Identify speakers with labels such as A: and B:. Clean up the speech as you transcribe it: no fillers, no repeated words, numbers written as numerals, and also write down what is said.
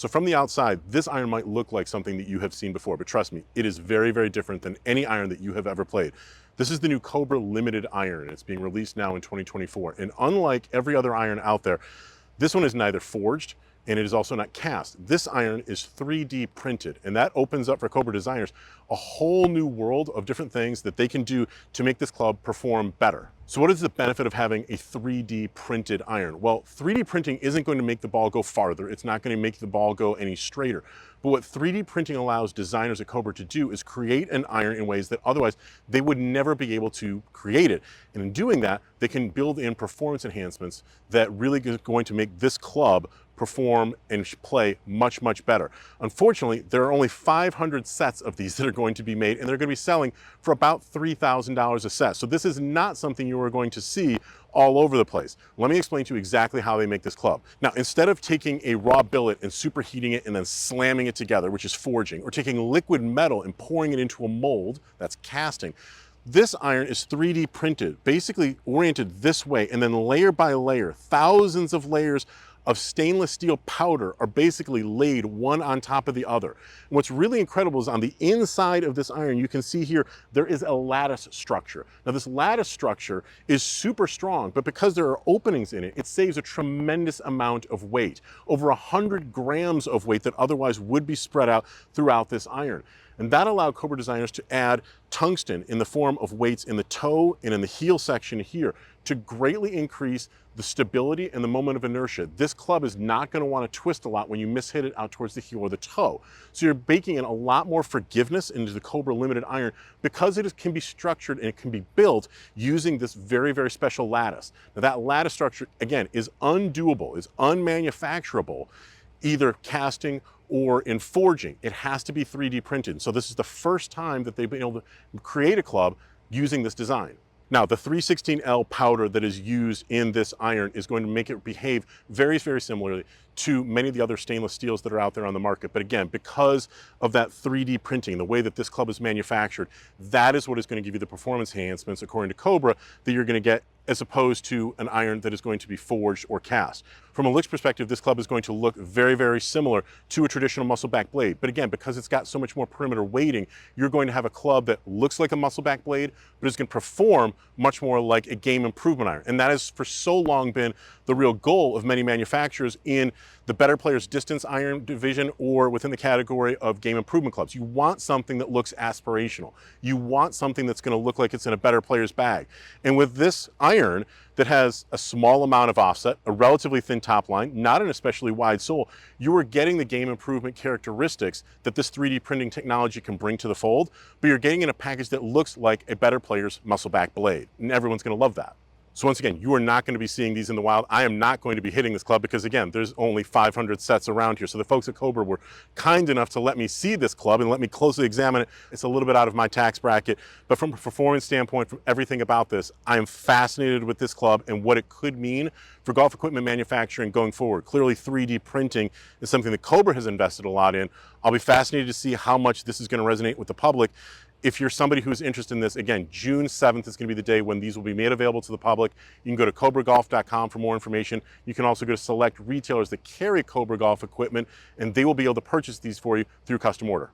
A: So from the outside, this iron might look like something that you have seen before, but trust me, it is very, very different than any iron that you have ever played. This is the new Cobra Limited iron. It's being released now in 2024. And unlike every other iron out there, this one is neither forged and it is also not cast. This iron is 3D printed, and that opens up for Cobra designers a whole new world of different things that they can do to make this club perform better. So what is the benefit of having a 3D printed iron? Well, 3D printing isn't going to make the ball go farther. It's not going to make the ball go any straighter. But what 3D printing allows designers at Cobra to do is create an iron in ways that otherwise they would never be able to create it. And in doing that, they can build in performance enhancements that really is going to make this club perform and play much, much better. Unfortunately, there are only 500 sets of these that are going to be made, and they're going to be selling for about $3,000 a set. So this is not something you are going to see all over the place. Let me explain to you exactly how they make this club. Now, instead of taking a raw billet and superheating it and then slamming it together, which is forging, or taking liquid metal and pouring it into a mold, that's casting, this iron is 3D printed, basically oriented this way, and then layer by layer, thousands of layers of stainless steel powder are basically laid one on top of the other. And what's really incredible is on the inside of this iron, you can see here, there is a lattice structure. Now this lattice structure is super strong, but because there are openings in it, it saves a tremendous amount of weight, over 100 grams of weight that otherwise would be spread out throughout this iron. And that allowed Cobra designers to add tungsten in the form of weights in the toe and in the heel section here to greatly increase the stability and the moment of inertia. This club is not going to want to twist a lot when you mishit it out towards the heel or the toe. So you're baking in a lot more forgiveness into the Cobra Limited iron because can be structured and it can be built using this very, very special lattice. Now that lattice structure, again, is undoable, is unmanufacturable, either casting or in forging. It has to be 3D printed. So this is the first time that they've been able to create a club using this design. Now, the 316L powder that is used in this iron is going to make it behave very, very similarly to many of the other stainless steels that are out there on the market. But again, because of that 3D printing, the way that this club is manufactured, that is what is going to give you the performance enhancements, according to Cobra, that you're going to get as opposed to an iron that is going to be forged or cast. From a looks perspective, this club is going to look very, very similar to a traditional muscleback blade. But again, because it's got so much more perimeter weighting, you're going to have a club that looks like a muscleback blade, but is going to perform much more like a game improvement iron. And that has for so long been the real goal of many manufacturers in the better players distance iron division or within the category of game improvement clubs. You want something that looks aspirational. You want something that's going to look like it's in a better player's bag. And with this iron that has a small amount of offset, a relatively thin top line, not an especially wide sole, you are getting the game improvement characteristics that this 3D printing technology can bring to the fold, but you're getting in a package that looks like a better player's muscleback blade. And everyone's going to love that. So once again, you are not going to be seeing these in the wild. I am not going to be hitting this club because again, there's only 500 sets around here. So the folks at Cobra were kind enough to let me see this club and let me closely examine it. It's a little bit out of my tax bracket, but from a performance standpoint, from everything about this, I am fascinated with this club and what it could mean for golf equipment manufacturing going forward. Clearly 3D printing is something that Cobra has invested a lot in. I'll be fascinated to see how much this is going to resonate with the public. If you're somebody who's interested in this, again, June 7th is going to be the day when these will be made available to the public. You can go to cobragolf.com for more information. You can also go to select retailers that carry Cobra Golf equipment, and they will be able to purchase these for you through custom order.